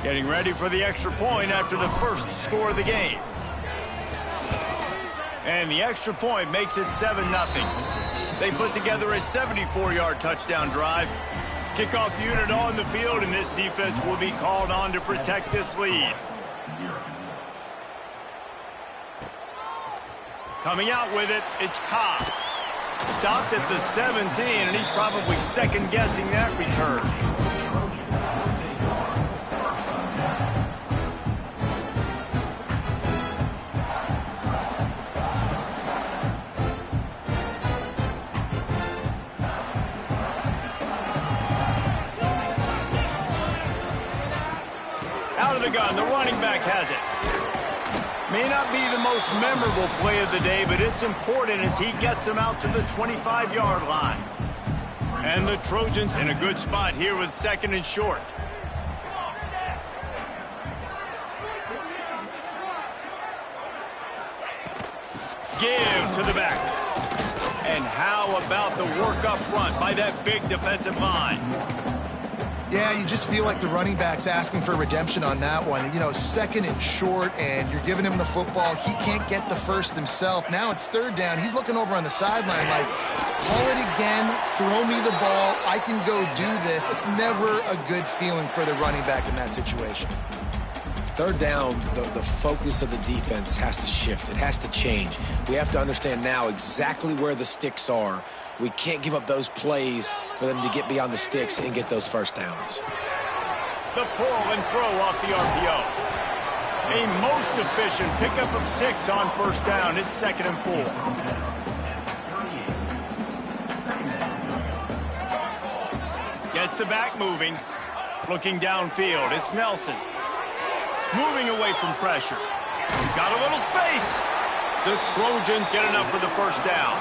Getting ready for the extra point after the first score of the game. And the extra point makes it 7-0. They put together a 74-yard touchdown drive. Kickoff unit on the field, and this defense will be called on to protect this lead. Coming out with it, it's Cobb. Stopped at the 17, and he's probably second-guessing that return. Out of the gun, the running back has it. May not be the most memorable play of the day, but it's important as he gets them out to the 25-yard line. And the Trojans in a good spot here with 2nd and short. Give to the back. And how about the work up front by that big defensive line? Yeah, you just feel like the running back's asking for redemption on that one. You know, 2nd and short, and you're giving him the football. He can't get the first himself. Now it's 3rd down. He's looking over on the sideline like, call it again, throw me the ball, I can go do this. It's never a good feeling for the running back in that situation. 3rd down, the focus of the defense has to shift. It has to change. We have to understand now exactly where the sticks are. We can't give up those plays for them to get beyond the sticks and get those first downs. The pull and throw off the RPO. A most efficient pickup of 6 on 1st down. It's 2nd and 4. Gets the back moving. Looking downfield. It's Nelson. Moving away from pressure. Got a little space. The Trojans get enough for the 1st down.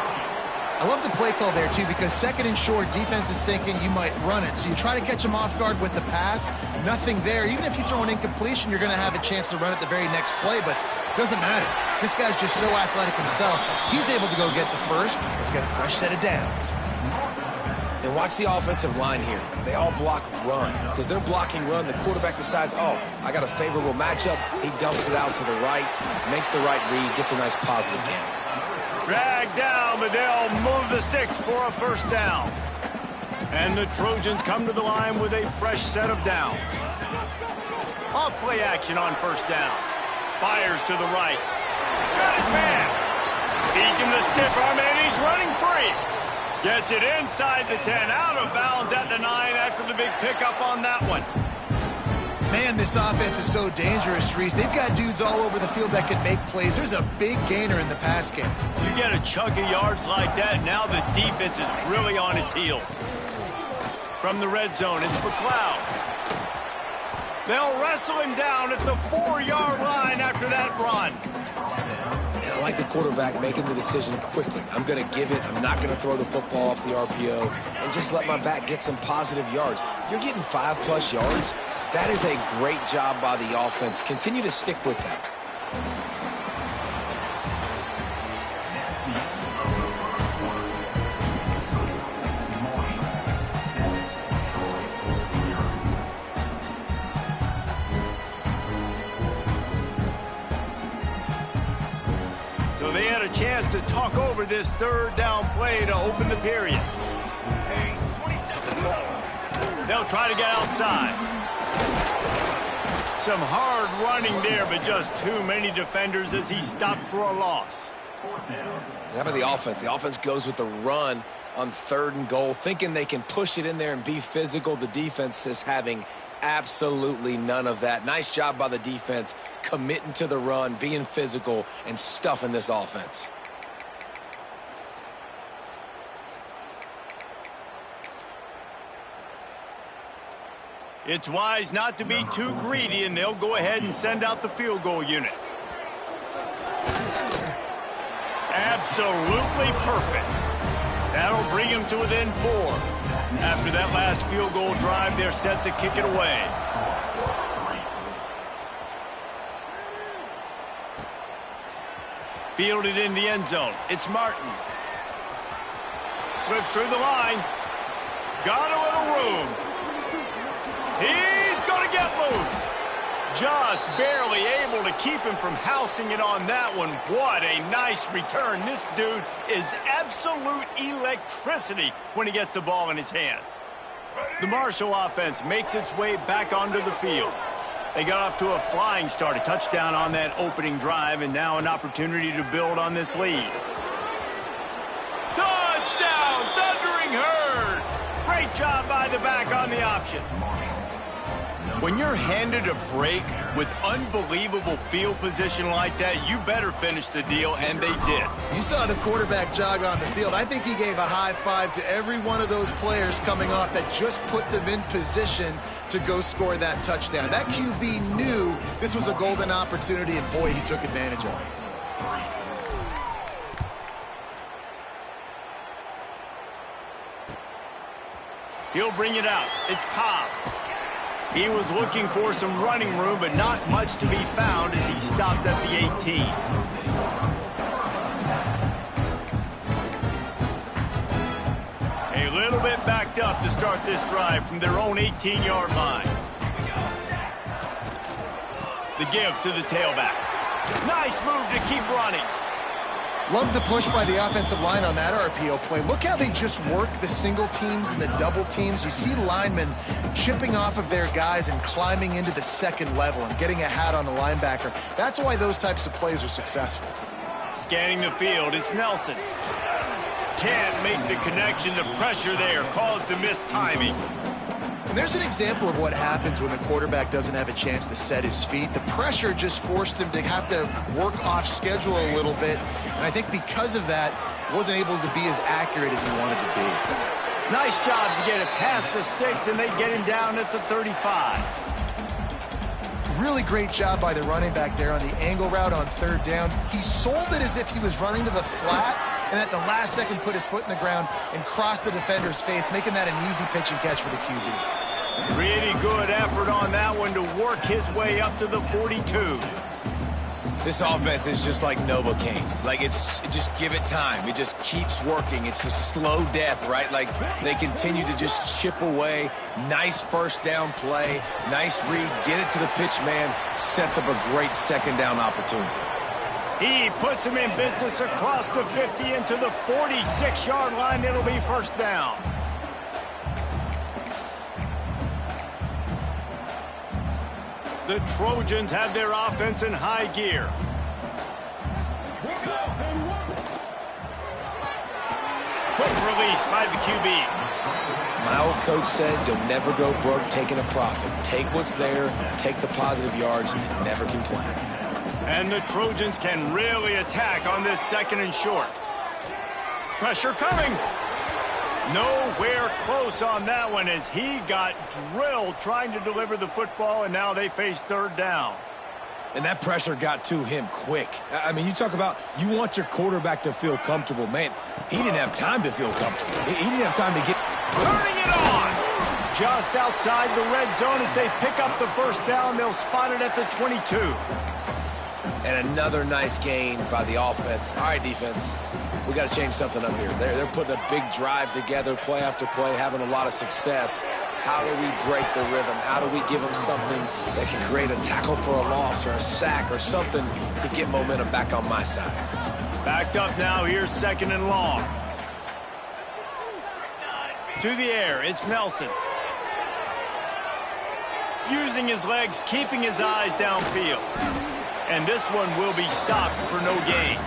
I love the play call there, too, because 2nd and short, defense is thinking you might run it. So you try to catch them off guard with the pass. Nothing there. Even if you throw an incompletion, you're going to have a chance to run it the very next play, but it doesn't matter. This guy's just so athletic himself. He's able to go get the first. Let's get a fresh set of downs. And watch the offensive line here. They all block run. Because they're blocking run, the quarterback decides, oh, I got a favorable matchup. He dumps it out to the right, makes the right read, gets a nice positive gain. Dragged down, but they'll move the sticks for a 1st down. And the Trojans come to the line with a fresh set of downs. Off play action on 1st down. Fires to the right. Got his man. Feeds him the stiff arm, and he's running free. Gets it inside the 10, out of bounds at the 9 after the big pickup on that one. Man, this offense is so dangerous, Reese. They've got dudes all over the field that can make plays. There's a big gainer in the pass game. You get a chunk of yards like that, now the defense is really on its heels. From the red zone, it's McLeod. They'll wrestle him down at the 4-yard line after that run. And I like the quarterback making the decision quickly. I'm going to give it. I'm not going to throw the football off the RPO and just let my back get some positive yards. You're getting 5+ yards. That is a great job by the offense. Continue to stick with that. So they had a chance to talk over this 3rd down play to open the period. They'll try to get outside. Some hard running there, but just too many defenders as he stopped for a loss. How about the offense? The offense goes with the run on 3rd and goal, thinking they can push it in there and be physical. The defense is having absolutely none of that. Nice job by the defense, committing to the run, being physical, and stuffing this offense. It's wise not to be too greedy, and they'll go ahead and send out the field goal unit. Absolutely perfect. That'll bring them to within 4. After that last field goal drive, they're set to kick it away. Fielded in the end zone. It's Martin. Slips through the line. Got a little room. He's going to get loose. Just barely able to keep him from housing it on that one. What a nice return. This dude is absolute electricity when he gets the ball in his hands. The Marshall offense makes its way back onto the field. They got off to a flying start, a touchdown on that opening drive, and now an opportunity to build on this lead. Touchdown, Thundering Herd! Great job by the back on the option. When you're handed a break with unbelievable field position like that, you better finish the deal, and they did. You saw the quarterback jog on the field. I think he gave a high five to every one of those players coming off that just put them in position to go score that touchdown. That QB knew this was a golden opportunity, and boy, he took advantage of it. He'll bring it out. It's Cobb. He was looking for some running room, but not much to be found as he stopped at the 18. A little bit backed up to start this drive from their own 18-yard line. The give to the tailback. Nice move to keep running. Love the push by the offensive line on that RPO play. Look how they just work the single teams and the double teams. You see linemen chipping off of their guys and climbing into the second level and getting a hat on the linebacker. That's why those types of plays are successful. Scanning the field, it's Nelson. Can't make the connection. The pressure there caused the missed timing. And there's an example of what happens when the quarterback doesn't have a chance to set his feet. The pressure just forced him to have to work off schedule a little bit. And I think because of that, wasn't able to be as accurate as he wanted to be. Nice job to get it past the sticks, and they get him down at the 35. Really great job by the running back there on the angle route on third down. He sold it as if he was running to the flat, and at the last second put his foot in the ground and crossed the defender's face, making that an easy pitch and catch for the QB. Pretty good effort on that one to work his way up to the 42. This offense is just like Novocaine. Like, just give it time. It just keeps working. It's a slow death, right? Like, they continue to just chip away. Nice first down play. Nice read. Get it to the pitch man. Sets up a great second down opportunity. He puts him in business across the 50 into the 46-yard line. It'll be first down. The Trojans have their offense in high gear. Quick release by the QB. My old coach said you'll never go broke taking a profit. Take what's there, take the positive yards, and never complain. And the Trojans can really attack on this second and short. Pressure coming. Nowhere close on that one as he got drilled trying to deliver the football, and now they face third down. And that pressure got to him quick. I mean, you talk about you want your quarterback to feel comfortable. Man, he didn't have time to feel comfortable. He didn't have time to get... Turning it on! Just outside the red zone as they pick up the first down. They'll spot it at the 22. And another nice gain by the offense. All right, defense. We got to change something up here. They're putting a big drive together, play after play, having a lot of success. How do we break the rhythm? How do we give them something that can create a tackle for a loss or a sack or something to get momentum back on my side? Backed up now. Here's second and long. To the air. It's Nelson. Using his legs, keeping his eyes downfield. And this one will be stopped for no gain.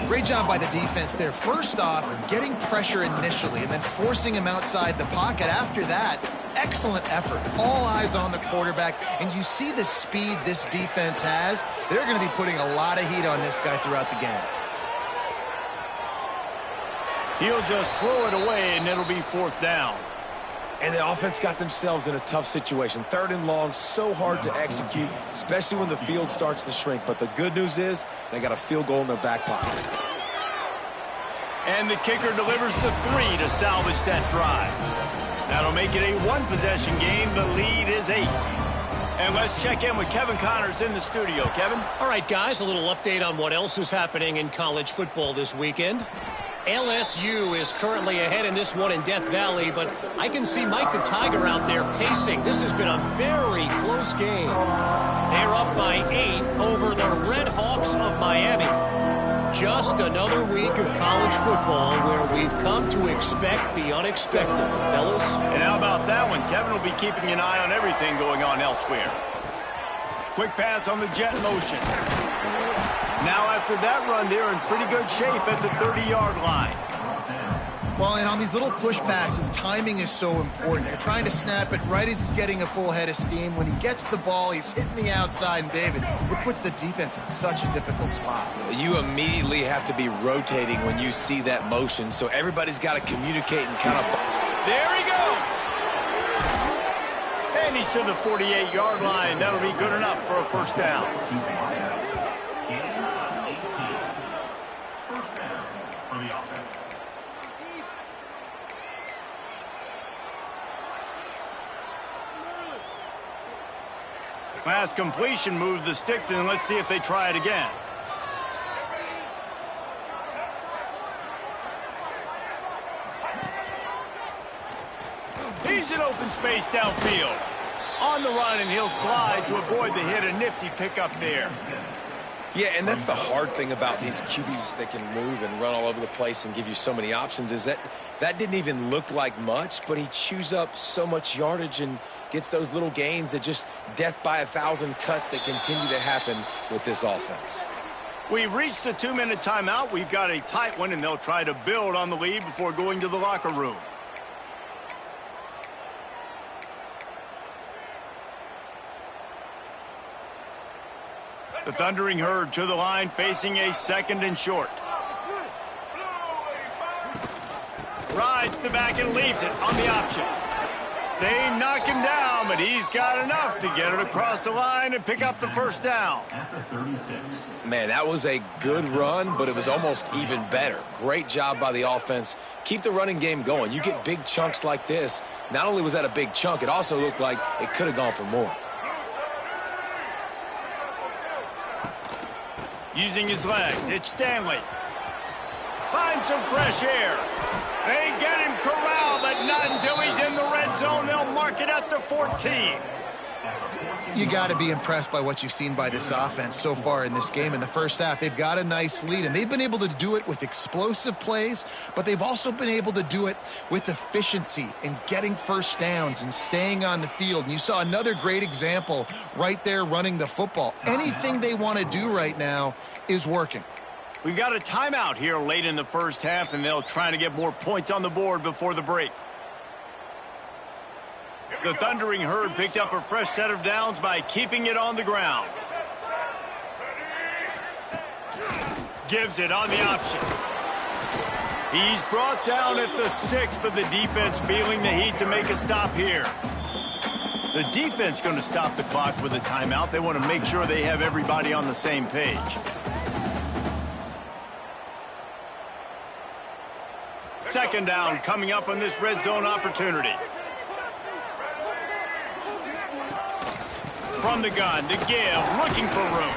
Great job by the defense there. First off, getting pressure initially and then forcing him outside the pocket. After that, excellent effort. All eyes on the quarterback. And you see the speed this defense has. They're going to be putting a lot of heat on this guy throughout the game. He'll just throw it away, and it'll be fourth down. And the offense got themselves in a tough situation. Third and long, so hard to execute, especially when the field starts to shrink. But the good news is they got a field goal in their back pocket. And the kicker delivers the 3 to salvage that drive. That'll make it a one-possession game. The lead is 8. And let's check in with Kevin Connors in the studio. Kevin? All right, guys, a little update on what else is happening in college football this weekend. LSU is currently ahead in this one in Death Valley, but I can see Mike the Tiger out there pacing. This has been a very close game. They're up by 8 over the Red Hawks of Miami. Just another week of college football where we've come to expect the unexpected, fellas. And how about that one? Kevin will be keeping an eye on everything going on elsewhere. Quick pass on the jet motion. Now after that run, they're in pretty good shape at the 30-yard line. Well, and on these little push passes, timing is so important. You're trying to snap it right as he's getting a full head of steam. When he gets the ball, he's hitting the outside, and David, it puts the defense in such a difficult spot. You immediately have to be rotating when you see that motion, so everybody's got to communicate and kind of... There he goes! And he's to the 48-yard line. That'll be good enough for a first down. Pass completion moves the sticks, and let's see if they try it again. He's in open space downfield. On the run, and he'll slide to avoid the hit. A nifty pickup there. Yeah, and that's the hard thing about these QBs that can move and run all over the place and give you so many options is that didn't even look like much, but he chews up so much yardage and gets those little gains that just death by 1,000 cuts that continue to happen with this offense. We've reached the 2-minute timeout. We've got a tight one, and they'll try to build on the lead before going to the locker room. The Thundering Herd to the line, facing a 2nd and short. Rides the back and leaves it on the option. They knock him down, but he's got enough to get it across the line and pick up the first down. Man, that was a good run, but it was almost even better. Great job by the offense. Keep the running game going. You get big chunks like this. Not only was that a big chunk, it also looked like it could have gone for more. Using his legs, it's Stanley. Find some fresh air. They get him corralled, but not until he's in the red zone. They'll mark it at the 14. You got to be impressed by what you've seen by this offense so far in this game. In the first half, they've got a nice lead, and they've been able to do it with explosive plays, but they've also been able to do it with efficiency and getting first downs and staying on the field. And you saw another great example right there running the football. Anything they want to do right now is working. We've got a timeout here late in the first half, and they'll try to get more points on the board before the break. The Thundering Herd picked up a fresh set of downs by keeping it on the ground. Gives it on the option. He's brought down at the 6, but the defense feeling the heat to make a stop here. The defense going to stop the clock with a timeout. They want to make sure they have everybody on the same page. Second down coming up on this red zone opportunity. From the gun to give, looking for room.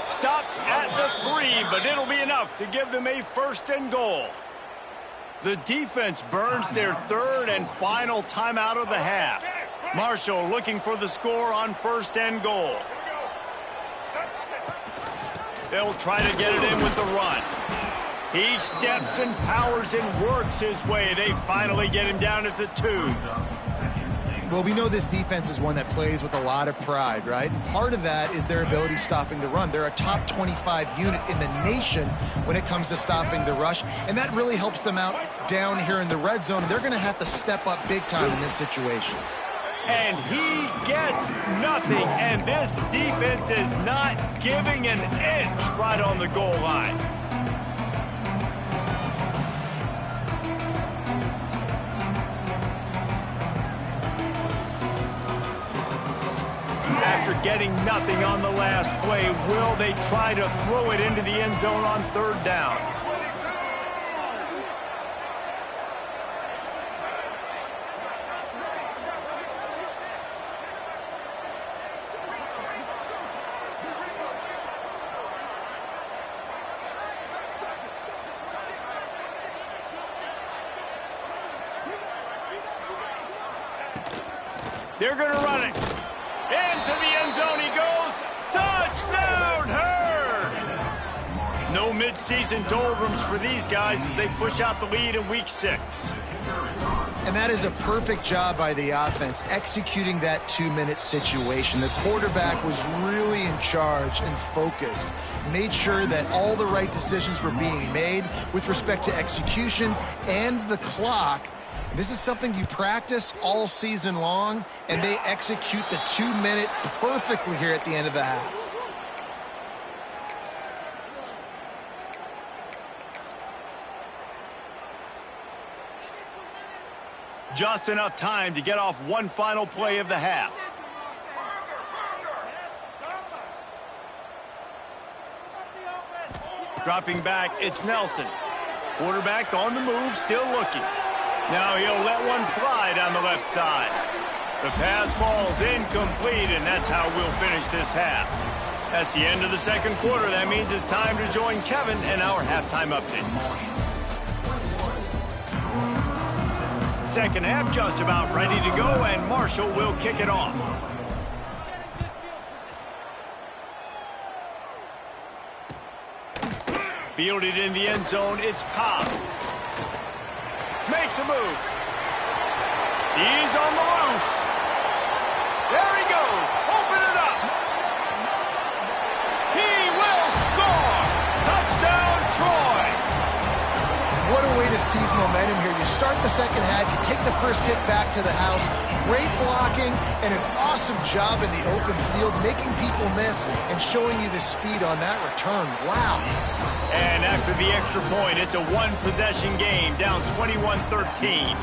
Stopped at the 3, but it'll be enough to give them a 1st and goal. The defense burns their 3rd and final timeout of the half. Marshall looking for the score on 1st and goal. They'll try to get it in with the run. He steps and powers and works his way. They finally get him down at the 2. Well, we know this defense is one that plays with a lot of pride, right? And part of that is their ability stopping the run. They're a top 25 unit in the nation when it comes to stopping the rush, and that really helps them out down here in the red zone. They're going to have to step up big time in this situation. And he gets nothing, and this defense is not giving an inch right on the goal line. After getting nothing on the last play, will they try to throw it into the end zone on 3rd down? They're going to run it. Into the end zone he goes. Touchdown, Ferg! No midseason doldrums for these guys as they push out the lead in Week 6. And that is a perfect job by the offense, executing that 2-minute situation. The quarterback was really in charge and focused, made sure that all the right decisions were being made with respect to execution and the clock. This is something you practice all season long, and they execute the 2-minute perfectly here at the end of the half. Just enough time to get off one final play of the half. Dropping back, it's Nelson. Quarterback on the move, still looking. Now he'll let one fly down the left side. The pass ball's incomplete, and that's how we'll finish this half. That's the end of the second quarter. That means it's time to join Kevin in our halftime update. Second half just about ready to go, and Marshall will kick it off. Fielded in the end zone, it's Cobb. Makes a move. He's on the loose. There he goes. Open it up. He will score. Touchdown, Troy. What a way to seize momentum here. You start the second half, you take the first kick back to the house. Great blocking and an awesome job in the open field, making people miss and showing you the speed on that return. Wow. And after the extra point, it's a one-possession game, down 21-13.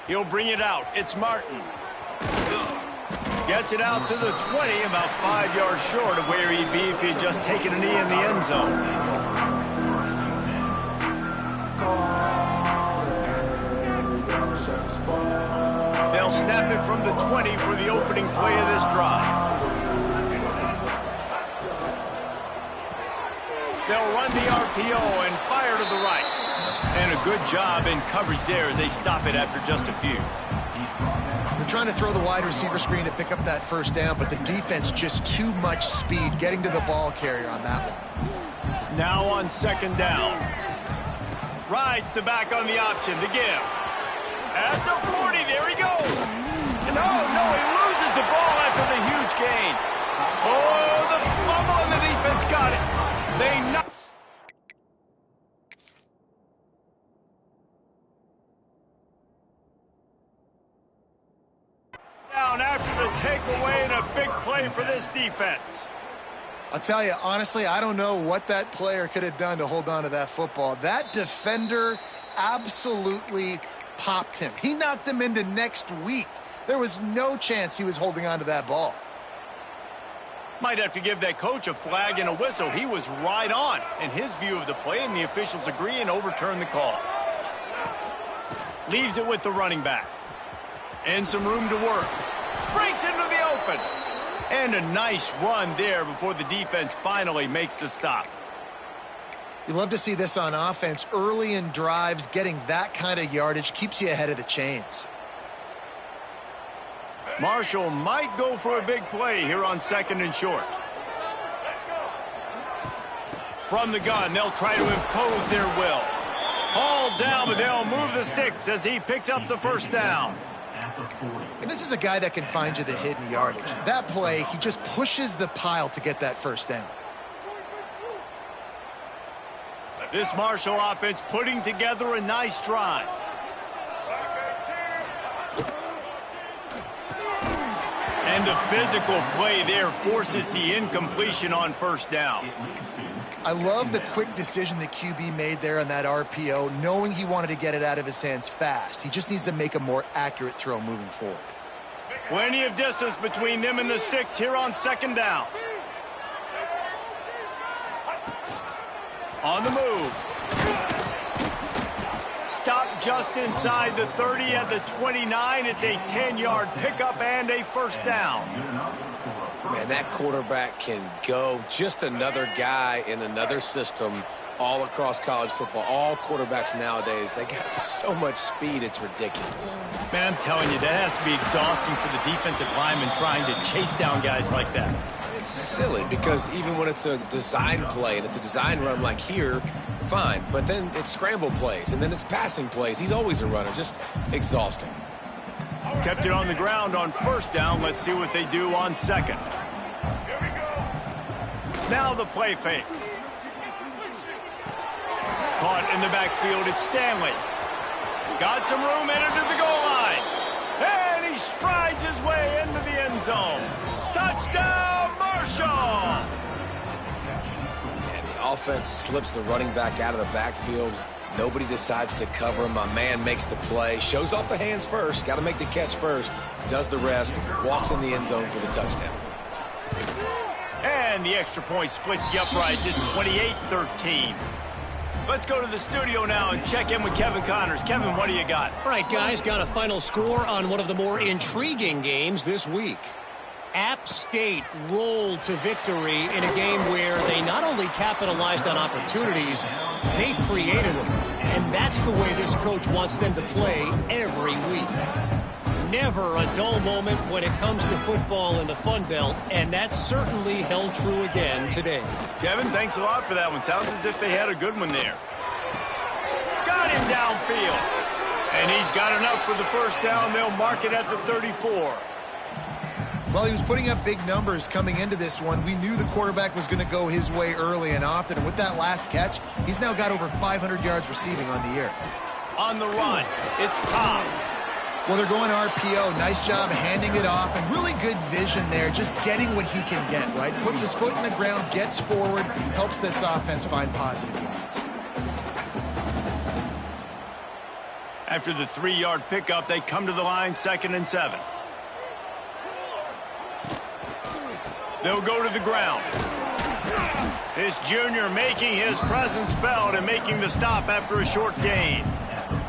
He'll bring it out. It's Martin. Gets it out to the 20, about 5 yards short of where he'd be if he'd just taken a knee in the end zone. They'll snap it from the 20 for the opening play of this drive. They'll run the RPO and fire to the right. And a good job in coverage there as they stop it after just a few. They're trying to throw the wide receiver screen to pick up that first down, but the defense just too much speed getting to the ball carrier on that one. Now on second down. Rides the back on the option to give. At the 40, there he goes. No, he loses the ball after the huge gain. Oh, the fumble and the defense got it. They knock. Down after the takeaway and a big play for this defense. I'll tell you, honestly, I don't know what that player could have done to hold on to that football. That defender absolutely popped him. He knocked him into next week. There was no chance he was holding on to that ball. Might have to give that coach a flag and a whistle. He was right on in his view of the play, and the officials agree and overturn the call. Leaves it with the running back. And some room to work. Breaks into the open. And a nice run there before the defense finally makes the stop. You love to see this on offense. Early in drives, getting that kind of yardage keeps you ahead of the chains. Marshall might go for a big play here on second and short. From the gun, they'll try to impose their will. Hauled down, but they'll move the sticks as he picks up the first down. And this is a guy that can find you the hidden yardage. That play, he just pushes the pile to get that first down. This Marshall offense putting together a nice drive. And the physical play there forces the incompletion on first down. I love the quick decision the QB made there on that RPO, knowing he wanted to get it out of his hands fast. He just needs to make a more accurate throw moving forward. Plenty of distance between them and the sticks here on second down. On the move. Stop just inside the 30 at the 29. It's a 10-yard pickup and a first down. Man, that quarterback can go. Just another guy in another system all across college football. All quarterbacks nowadays, they got so much speed, it's ridiculous. Man, I'm telling you, that has to be exhausting for the defensive lineman trying to chase down guys like that. It's silly because even when it's a design play and it's a design run like here, fine. But then it's scramble plays and then it's passing plays. He's always a runner, just exhausting. Kept it on the ground on first down. Let's see what they do on second. Now the play fake. Caught in the backfield, it's Stanley. Got some room, entered to the goal line. And he strides his way into the end zone. Touchdown, Marshall! And the offense slips the running back out of the backfield. Nobody decides to cover him. My man makes the play, shows off the hands first, got to make the catch first, does the rest, walks in the end zone for the touchdown. And the extra point splits the upright, just 28-13. Let's go to the studio now and check in with Kevin Connors. Kevin, what do you got? All right, guys, got a final score on one of the more intriguing games this week. App State rolled to victory in a game where they not only capitalized on opportunities, they created them. And that's the way this coach wants them to play every week. Never a dull moment when it comes to football in the Fun Belt, and that certainly held true again today. Kevin, thanks a lot for that one. Sounds as if they had a good one there. Got him downfield. And he's got enough for the first down. They'll mark it at the 34. Well, he was putting up big numbers coming into this one. We knew the quarterback was going to go his way early and often. And with that last catch, he's now got over 500 yards receiving on the year. On the run, it's Cobb. Well, they're going RPO. Nice job handing it off, and really good vision there, just getting what he can get, right? Puts his foot in the ground, gets forward, helps this offense find positive yards. After the 3-yard pickup, they come to the line, 2nd and 7. They'll go to the ground. This junior making his presence felt and making the stop after a short gain.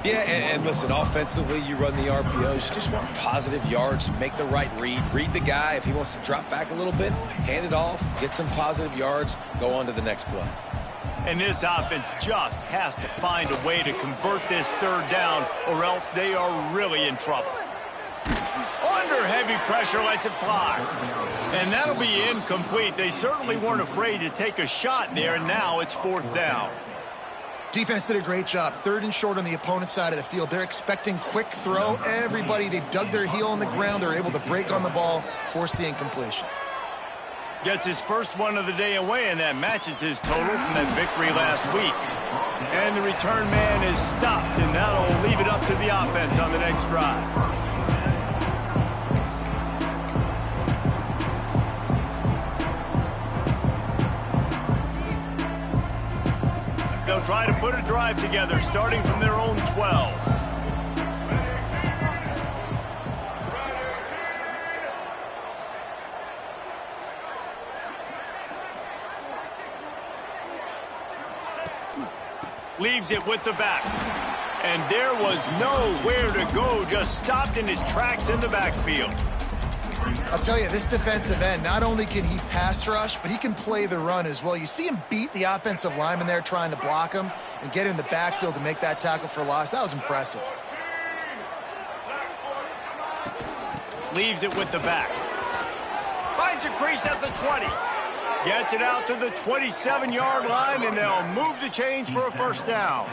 Yeah, and listen, offensively, you run the RPOs. You just want positive yards, make the right read the guy. If he wants to drop back a little bit, hand it off, get some positive yards, go on to the next play. And this offense just has to find a way to convert this 3rd down, or else they are really in trouble. Under heavy pressure, lets it fly. And that'll be incomplete. They certainly weren't afraid to take a shot there, and now it's 4th down. Defense did a great job. 3rd and short on the opponent's side of the field. They're expecting quick throw. Everybody, they dug their heel on the ground. They're able to break on the ball, force the incompletion. Gets his first one of the day away, and that matches his total from that victory last week. And the return man is stopped, and that'll leave it up to the offense on the next drive. They'll try to put a drive together, starting from their own 12. Leaves it with the back. And there was nowhere to go, just stopped in his tracks in the backfield. I'll tell you, this defensive end, not only can he pass rush, but he can play the run as well. You see him beat the offensive lineman there trying to block him and get in the backfield to make that tackle for loss. That was impressive. Leaves it with the back. Finds a crease at the 20. Gets it out to the 27-yard line, and they'll move the chains for a first down.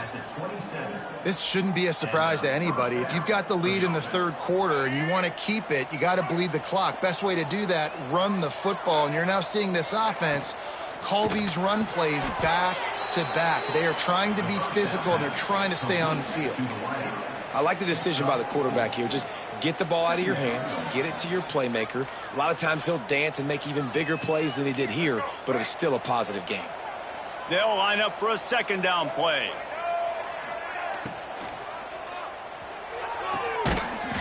This shouldn't be a surprise to anybody. If you've got the lead in the 3rd quarter and you want to keep it, you got to bleed the clock. Best way to do that, run the football. And you're now seeing this offense call these run plays back to back. They are trying to be physical, and they're trying to stay on the field. I like the decision by the quarterback here. Just get the ball out of your hands, get it to your playmaker. A lot of times he'll dance and make even bigger plays than he did here, but it was still a positive game. They'll line up for a 2nd down play.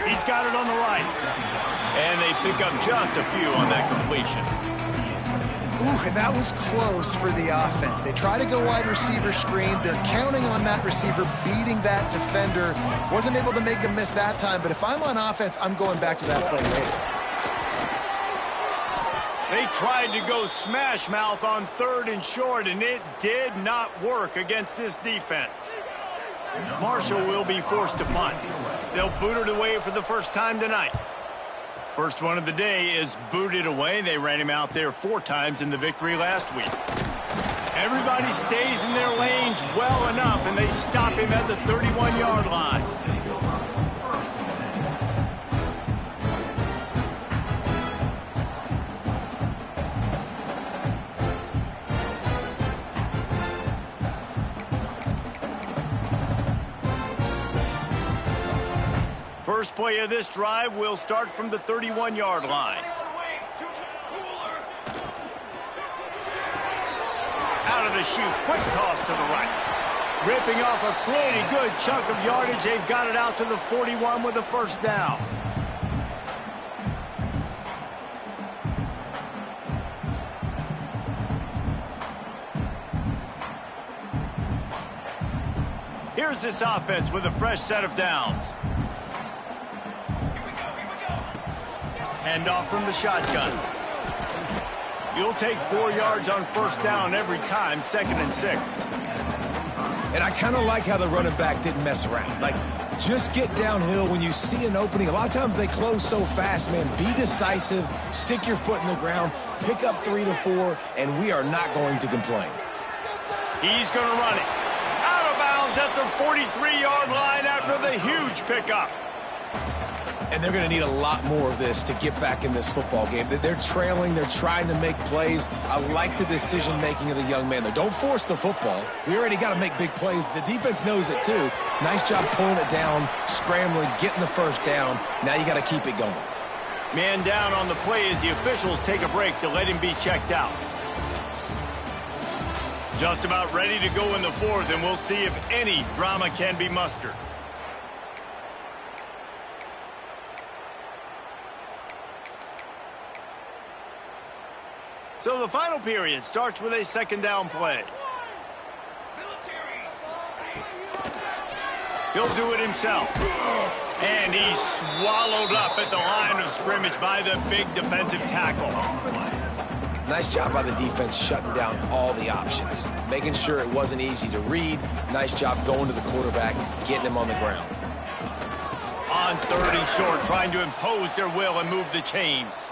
He's got it on the right. And they pick up just a few on that completion. Ooh, and that was close for the offense. They try to go wide receiver screen. They're counting on that receiver beating that defender. Wasn't able to make him miss that time, but if I'm on offense, I'm going back to that play later. They tried to go smash mouth on 3rd and short, and it did not work against this defense. Marshall will be forced to punt. They'll boot it away for the first time tonight. First one of the day is booted away. They ran him out there 4 times in the victory last week. Everybody stays in their lanes well enough, and they stop him at the 31-yard line. First play of this drive will start from the 31-yard line. Out of the chute, quick toss to the right. Ripping off a pretty good chunk of yardage. They've got it out to the 41 with a first down. Here's this offense with a fresh set of downs. Hand off from the shotgun. You'll take 4 yards on first down every time, 2nd and 6. And I kind of like how the running back didn't mess around. Like, just get downhill when you see an opening. A lot of times they close so fast, man. Be decisive, stick your foot in the ground, pick up 3 to 4, and we are not going to complain. He's going to run it. Out of bounds at the 43-yard line after the huge pickup. And they're going to need a lot more of this to get back in this football game. They're trailing. They're trying to make plays. I like the decision-making of the young man, though. Don't force the football. We already got to make big plays. The defense knows it, too. Nice job pulling it down, scrambling, getting the first down. Now you got to keep it going. Man down on the play as the officials take a break to let him be checked out. Just about ready to go in the 4th, and we'll see if any drama can be mustered. So the final period starts with a 2nd down play. He'll do it himself. And he's swallowed up at the line of scrimmage by the big defensive tackle. Nice job by the defense shutting down all the options, making sure it wasn't easy to read. Nice job going to the quarterback, getting him on the ground. On 3rd and short, trying to impose their will and move the chains.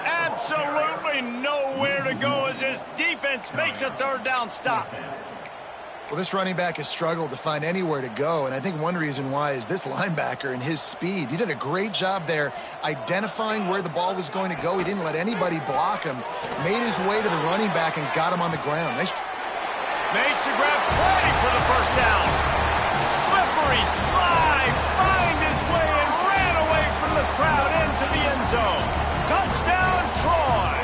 Absolutely nowhere to go as this defense makes a 3rd down stop. Well, this running back has struggled to find anywhere to go, and I think one reason why is this linebacker and his speed. He did a great job there identifying where the ball was going to go. He didn't let anybody block him, made his way to the running back and got him on the ground. Nice. Makes the grab, ready for the first down. Slippery slide, find his way and ran away from the crowd into the end zone. Touchdown, Troy.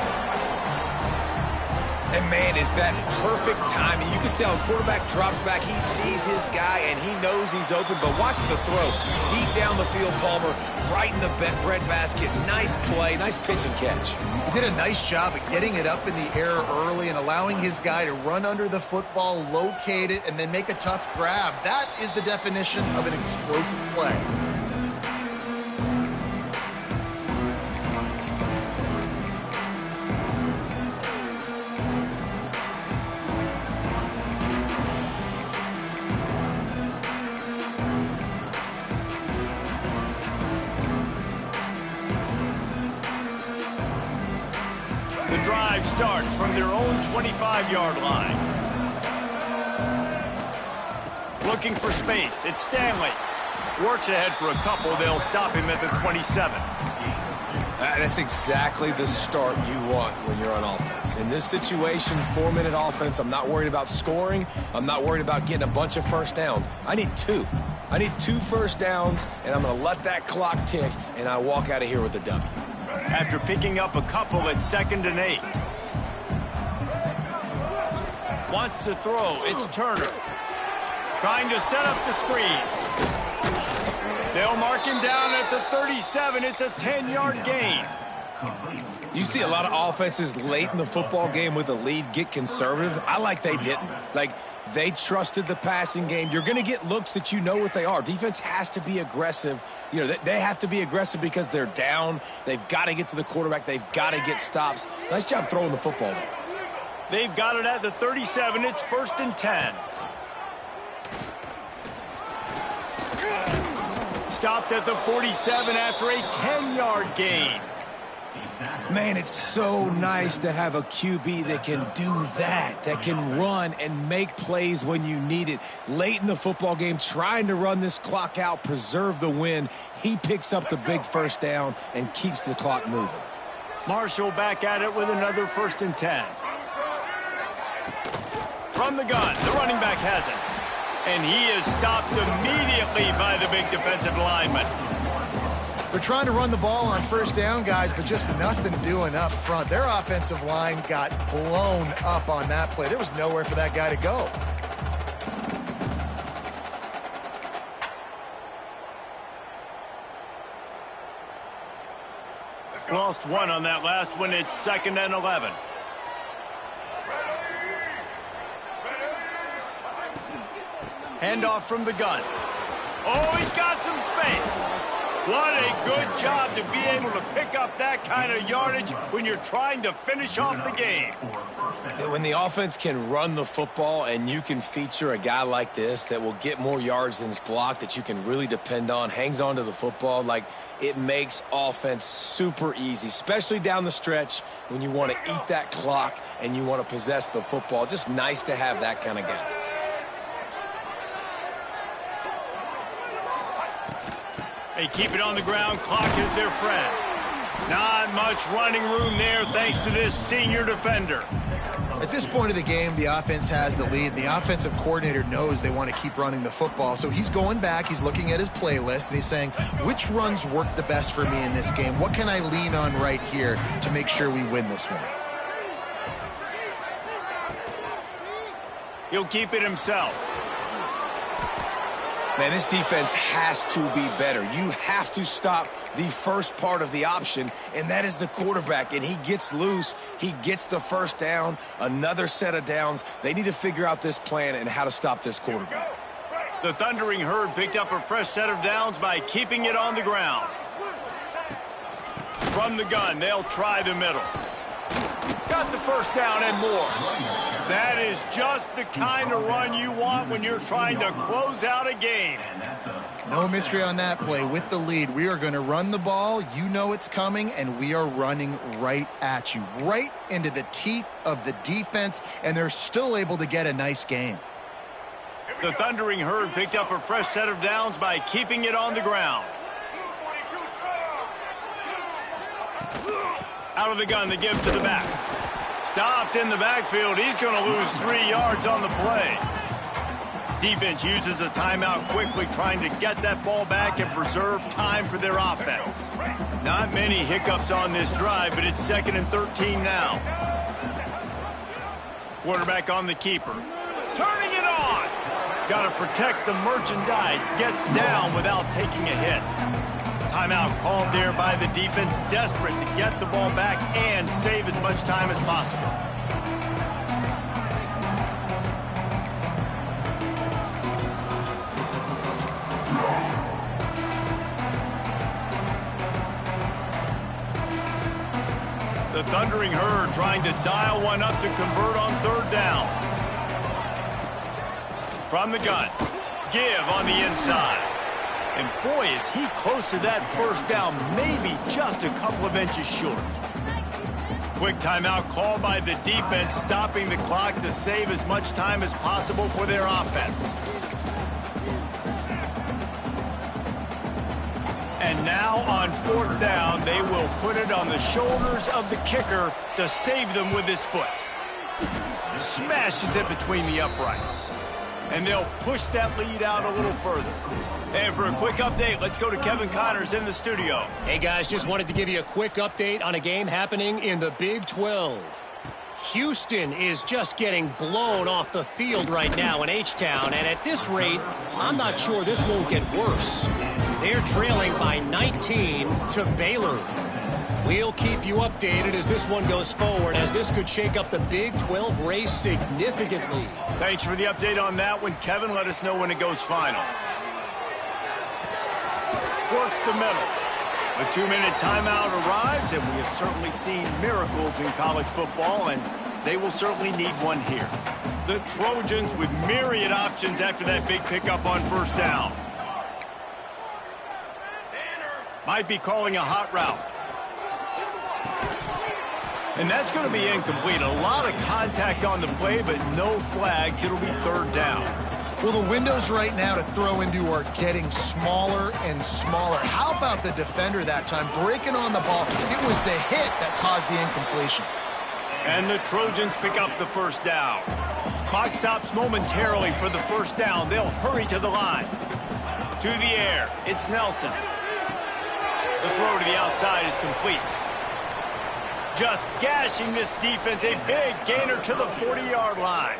And, man, is that perfect timing. You can tell quarterback drops back. He sees his guy, and he knows he's open. But watch the throw. Deep down the field, Palmer, right in the bread basket. Nice play, nice pitch and catch. He did a nice job of getting it up in the air early and allowing his guy to run under the football, locate it, and then make a tough grab. That is the definition of an explosive play. The drive starts from their own 25-yard line. Looking for space. It's Stanley. Works ahead for a couple. They'll stop him at the 27. That's exactly the start you want when you're on offense. In this situation, 4-minute offense, I'm not worried about scoring. I'm not worried about getting a bunch of first downs. I need 2. I need 2 first downs, and I'm going to let that clock tick, and I walk out of here with a W. After picking up a couple at 2nd and 8. Wants to throw. It's Turner. Trying to set up the screen. They'll mark him down at the 37. It's a 10-yard gain. You see a lot of offenses late in the football game with a lead get conservative. I like they didn't. Like, they trusted the passing game. You're going to get looks that you know what they are. Defense has to be aggressive. You know, they have to be aggressive because they're down. They've got to get to the quarterback. They've got to get stops. Nice job throwing the football there. They've got it at the 37. It's 1st and 10. Stopped at the 47 after a 10-yard gain. Man, it's so nice to have a QB that can do that can run and make plays when you need it. Late in the football game, trying to run this clock out, preserve the win. He picks up the big first down and keeps the clock moving. Marshall back at it with another 1st and 10. From the gun, the running back has it. And he is stopped immediately by the big defensive lineman. They're trying to run the ball on 1st down, guys, but just nothing doing up front. Their offensive line got blown up on that play. There was nowhere for that guy to go. Lost one on that last one. It's 2nd and 11. Handoff from the gun. Oh, he's got some space. What a good job to be able to pick up that kind of yardage when you're trying to finish off the game. When the offense can run the football and you can feature a guy like this that will get more yards than his block, that you can really depend on, hangs on to the football, like, it makes offense super easy, especially down the stretch when you want to eat that clock and you want to possess the football. Just nice to have that kind of guy. They keep it on the ground. Clock is their friend. Not much running room there thanks to this senior defender. At this point of the game, the offense has the lead. The offensive coordinator knows they want to keep running the football. So he's going back, he's looking at his playlist, and he's saying, which runs work the best for me in this game? What can I lean on right here to make sure we win this one? He'll keep it himself. Man, this defense has to be better. You have to stop the first part of the option, and that is the quarterback. And he gets loose. He gets the first down, another set of downs. They need to figure out this plan and how to stop this quarterback. The Thundering Herd picked up a fresh set of downs by keeping it on the ground. From the gun, they'll try the middle. Got the first down and more. That is just the kind of run you want when you're trying to close out a game. No mystery on that play. With the lead, we are going to run the ball. You know it's coming, and we are running right at you, right into the teeth of the defense, and they're still able to get a nice game. The Thundering Herd picked up a fresh set of downs by keeping it on the ground. Out of the gun, they give to the back. Stopped in the backfield. He's going to lose 3 yards on the play. Defense uses a timeout quickly, trying to get that ball back and preserve time for their offense. Not many hiccups on this drive, but it's 2nd and 13 now. Quarterback on the keeper. Turning it on. Got to protect the merchandise. Gets down without taking a hit. Timeout called there by the defense, desperate to get the ball back and save as much time as possible. The Thundering Herd trying to dial one up to convert on 3rd down. From the gun, give on the inside. And boy, is he close to that first down, maybe just a couple of inches short. Quick timeout called by the defense, stopping the clock to save as much time as possible for their offense. And now on 4th down, they will put it on the shoulders of the kicker to save them with his foot. Smashes it between the uprights. And they'll push that lead out a little further. And for a quick update, let's go to Kevin Connors in the studio. Hey, guys, just wanted to give you a quick update on a game happening in the Big 12. Houston is just getting blown off the field right now in H-Town, and at this rate, I'm not sure this won't get worse. They're trailing by 19 to Baylor. We'll keep you updated as this one goes forward, as this could shake up the Big 12 race significantly. Thanks for the update on that one, Kevin. Let us know when it goes final. Works the middle. A 2-minute timeout arrives, and we have certainly seen miracles in college football, and they will certainly need one here. The Trojans with myriad options after that big pickup on first down. Might be calling a hot route. And that's going to be incomplete. A lot of contact on the play, but no flags. It'll be third down. Well, the windows right now to throw into are getting smaller and smaller. How about the defender that time breaking on the ball? It was the hit that caused the incompletion. And the Trojans pick up the first down. Clock stops momentarily for the first down. They'll hurry to the line. To the air. It's Nelson. The throw to the outside is complete. Just gashing this defense. A big gainer to the 40-yard line.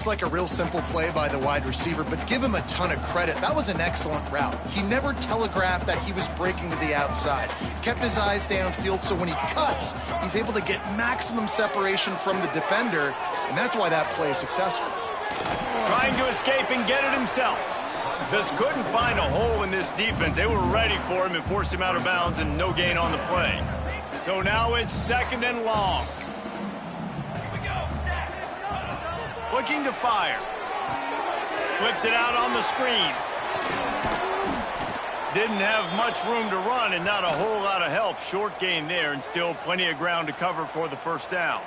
It's like a real simple play by the wide receiver, but give him a ton of credit. That was an excellent route. He never telegraphed that he was breaking to the outside. Kept his eyes downfield, so when he cuts, he's able to get maximum separation from the defender, and that's why that play is successful. Trying to escape and get it himself. Just couldn't find a hole in this defense. They were ready for him and forced him out of bounds, and no gain on the play. So now it's second and long. Looking to fire. Flips it out on the screen. Didn't have much room to run and not a whole lot of help. Short gain there and still plenty of ground to cover for the first down.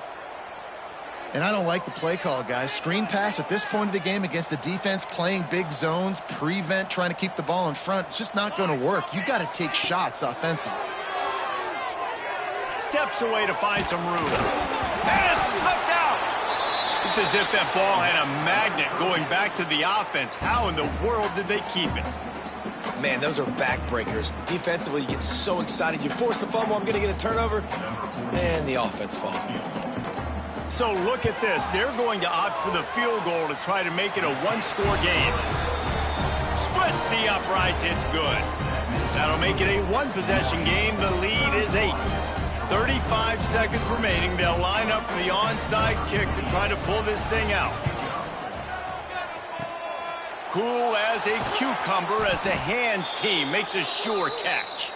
And I don't like the play call, guys. Screen pass at this point of the game against the defense playing big zones, prevent, trying to keep the ball in front. It's just not going to work. You got to take shots offensively. Steps away to find some room. And it's slipped out. It's as if that ball had a magnet going back to the offense. How in the world did they keep it? Man, those are backbreakers. Defensively, you get so excited. You force the fumble, I'm going to get a turnover. And the offense falls down. So look at this. They're going to opt for the field goal to try to make it a one-score game. Splits the uprights. It's good. That'll make it a one-possession game. The lead is 8. 35 seconds remaining. They'll line up for the onside kick to try to pull this thing out. Cool as a cucumber as the hands team makes a sure catch.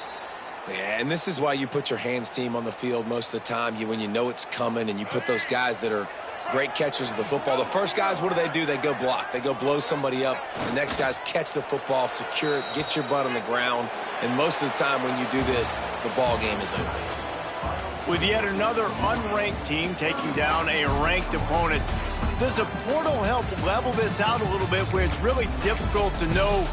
Yeah, and this is why you put your hands team on the field most of the time. When you know it's coming, and you put those guys that are great catchers of the football. The first guys, what do? They go block. They go blow somebody up. The next guys catch the football, secure it, get your butt on the ground. And most of the time when you do this, the ball game is over. With yet another unranked team taking down a ranked opponent, does a portal help level this out a little bit where it's really difficult to know